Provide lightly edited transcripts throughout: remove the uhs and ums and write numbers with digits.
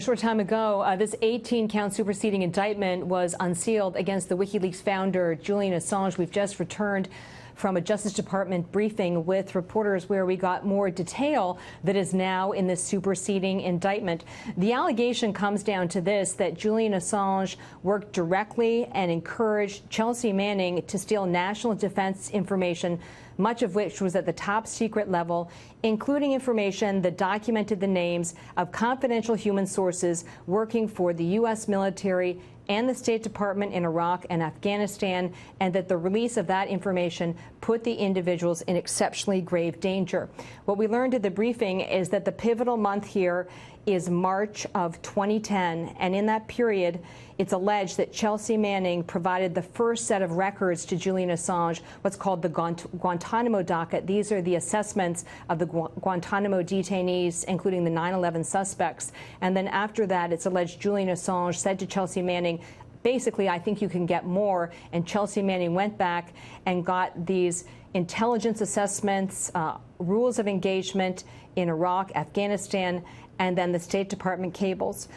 A short time ago, this 18-count superseding indictment was unsealed against the WikiLeaks founder, Julian Assange. We've just returned from a Justice Department briefing with reporters where we got more detail that is now in this superseding indictment. The allegation comes down to this, that Julian Assange worked directly and encouraged Chelsea Manning to steal national defense information, much of which was at the top secret level, including information that documented the names of confidential human sources working for the U.S. military and the State Department in Iraq and Afghanistan, and that the release of that information put the individuals in exceptionally grave danger. What we learned at the briefing is that the pivotal month here is March of 2010, and in that period, it's alleged that Chelsea Manning provided the first set of records to Julian Assange, what's called the Guantanamo docket. These are the assessments of the Guantanamo detainees, including the 9/11 suspects. And then after that, it's alleged Julian Assange said to Chelsea Manning, basically, I think you can get more. And Chelsea Manning went back and got these intelligence assessments, rules of engagement in Iraq, Afghanistan, and then the State Department cables.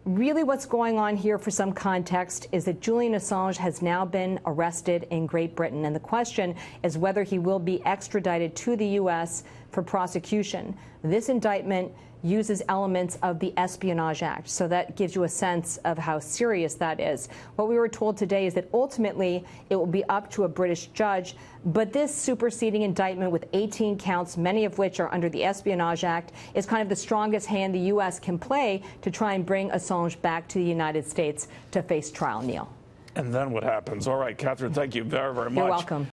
Really what's going on here, for some context, is that Julian Assange has now been arrested in Great Britain, and the question is whether he will be extradited to the U.S. for prosecution. This indictment uses elements of the Espionage Act, so that gives you a sense of how serious that is. What we were told today is that ultimately it will be up to a British judge, but this superseding indictment with 18 counts, many of which are under the Espionage Act, is kind of the strongest hand the U.S. can play to try and bring Assange back to the United States to face trial, Neil. And then what happens? All right, Catherine, thank you very, very much. You're welcome.